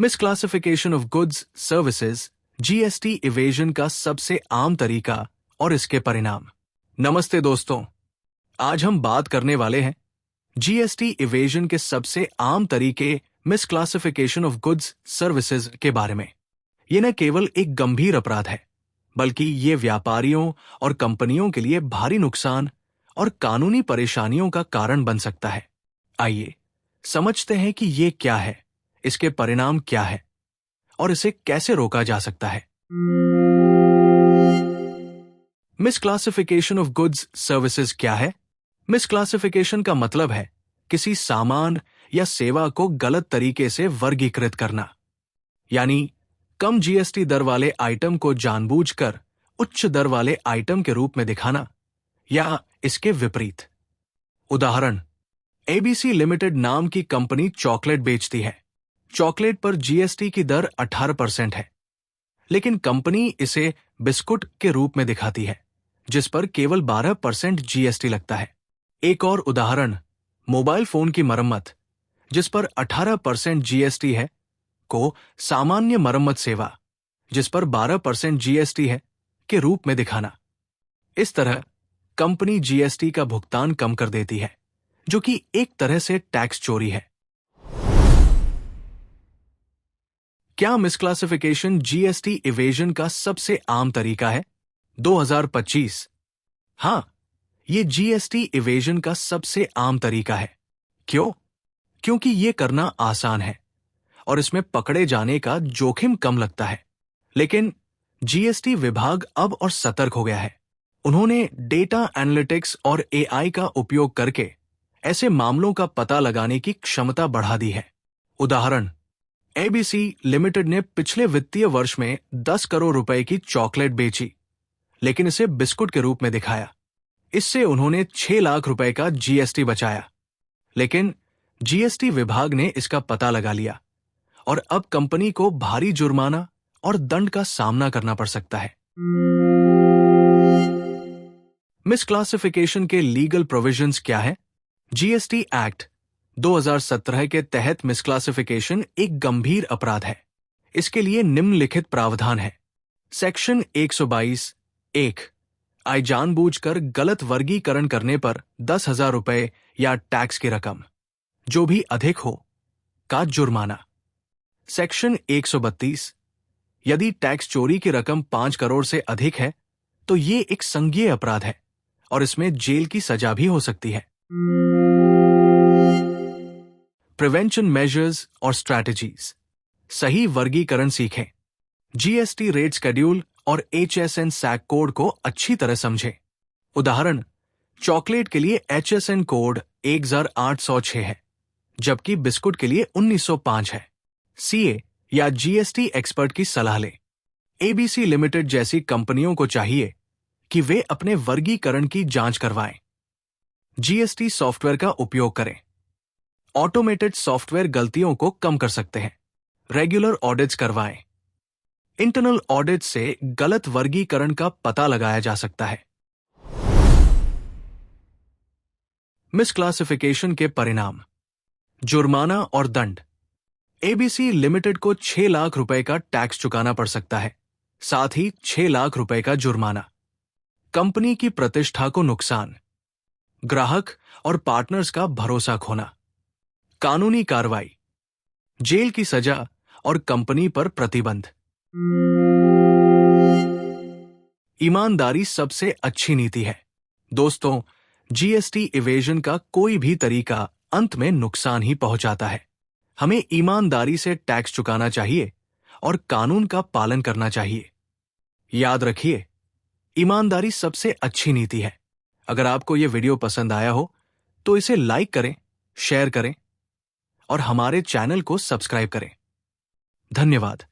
मिसक्लासिफिकेशन of goods services GST evasion का सबसे आम तरीका और इसके परिणाम। नमस्ते दोस्तों, आज हम बात करने वाले हैं जीएसटी इवेजन के सबसे आम तरीके मिसक्लासिफिकेशन ऑफ गुड्स सर्विसेज के बारे में। यह न केवल एक गंभीर अपराध है, बल्कि ये व्यापारियों और कंपनियों के लिए भारी नुकसान और कानूनी परेशानियों का कारण बन सकता है। आइए समझते हैं कि ये क्या है, इसके परिणाम क्या है और इसे कैसे रोका जा सकता है। मिसक्लासिफिकेशन ऑफ गुड्स सर्विसेज क्या है? मिसक्लासिफिकेशन का मतलब है किसी सामान या सेवा को गलत तरीके से वर्गीकृत करना, यानी कम जीएसटी दर वाले आइटम को जानबूझकर उच्च दर वाले आइटम के रूप में दिखाना या इसके विपरीत। उदाहरण, एबीसी लिमिटेड नाम की कंपनी चॉकलेट बेचती है। चॉकलेट पर जीएसटी की दर 18% है, लेकिन कंपनी इसे बिस्कुट के रूप में दिखाती है, जिस पर केवल 12% जीएसटी लगता है। एक और उदाहरण, मोबाइल फोन की मरम्मत, जिस पर 18% जीएसटी है, को सामान्य मरम्मत सेवा, जिस पर 12% जीएसटी है, के रूप में दिखाना। इस तरह कंपनी जीएसटी का भुगतान कम कर देती है, जो कि एक तरह से टैक्स चोरी है। क्या मिसक्लासिफिकेशन जीएसटी इवेजन का सबसे आम तरीका है? 2025। हां, यह जीएसटी इवेजन का सबसे आम तरीका है। क्यों? क्योंकि यह करना आसान है और इसमें पकड़े जाने का जोखिम कम लगता है। लेकिन जीएसटी विभाग अब और सतर्क हो गया है। उन्होंने डेटा एनालिटिक्स और एआई का उपयोग करके ऐसे मामलों का पता लगाने की क्षमता बढ़ा दी है। उदाहरण, एबीसी लिमिटेड ने पिछले वित्तीय वर्ष में 10 करोड़ रुपए की चॉकलेट बेची, लेकिन इसे बिस्कुट के रूप में दिखाया। इससे उन्होंने 6 लाख रुपए का जीएसटी बचाया। लेकिन जीएसटी विभाग ने इसका पता लगा लिया और अब कंपनी को भारी जुर्माना और दंड का सामना करना पड़ सकता है। मिसक्लासिफिकेशन के लीगल प्रोविजंस क्या है? जीएसटी एक्ट 2017 के तहत मिसक्लासिफिकेशन एक गंभीर अपराध है। इसके लिए निम्नलिखित प्रावधान है। सेक्शन 122(1) आय जानबूझकर गलत वर्गीकरण करने पर 10,000 रुपए या टैक्स की रकम, जो भी अधिक हो, का जुर्माना। सेक्शन 132, यदि टैक्स चोरी की रकम 5 करोड़ से अधिक है तो ये एक संज्ञेय अपराध है और इसमें जेल की सजा भी हो सकती है। प्रिवेंशन मेजर्स और स्ट्रैटेजीज। सही वर्गीकरण सीखें। जीएसटी रेट शेड्यूल और एचएसएन सैक कोड को अच्छी तरह समझें। उदाहरण, चॉकलेट के लिए एचएसएन कोड 1806 है, जबकि बिस्कुट के लिए 1905 है। सीए या जीएसटी एक्सपर्ट की सलाह लें। एबीसी लिमिटेड जैसी कंपनियों को चाहिए कि वे अपने वर्गीकरण की जांच करवाएं। जीएसटी सॉफ्टवेयर का उपयोग करें। ऑटोमेटेड सॉफ्टवेयर गलतियों को कम कर सकते हैं। रेगुलर ऑडिट्स करवाएं। इंटरनल ऑडिट से गलत वर्गीकरण का पता लगाया जा सकता है। मिसक्लासिफिकेशन के परिणाम, जुर्माना और दंड। एबीसी लिमिटेड को 6 लाख रुपए का टैक्स चुकाना पड़ सकता है, साथ ही 6 लाख रुपए का जुर्माना। कंपनी की प्रतिष्ठा को नुकसान, ग्राहक और पार्टनर्स का भरोसा खोना, कानूनी कार्रवाई, जेल की सजा और कंपनी पर प्रतिबंध। ईमानदारी सबसे अच्छी नीति है। दोस्तों, जीएसटी इवेजन का कोई भी तरीका अंत में नुकसान ही पहुंचाता है। हमें ईमानदारी से टैक्स चुकाना चाहिए और कानून का पालन करना चाहिए। याद रखिए, ईमानदारी सबसे अच्छी नीति है। अगर आपको यह वीडियो पसंद आया हो तो इसे लाइक करें, शेयर करें और हमारे चैनल को सब्सक्राइब करें। धन्यवाद।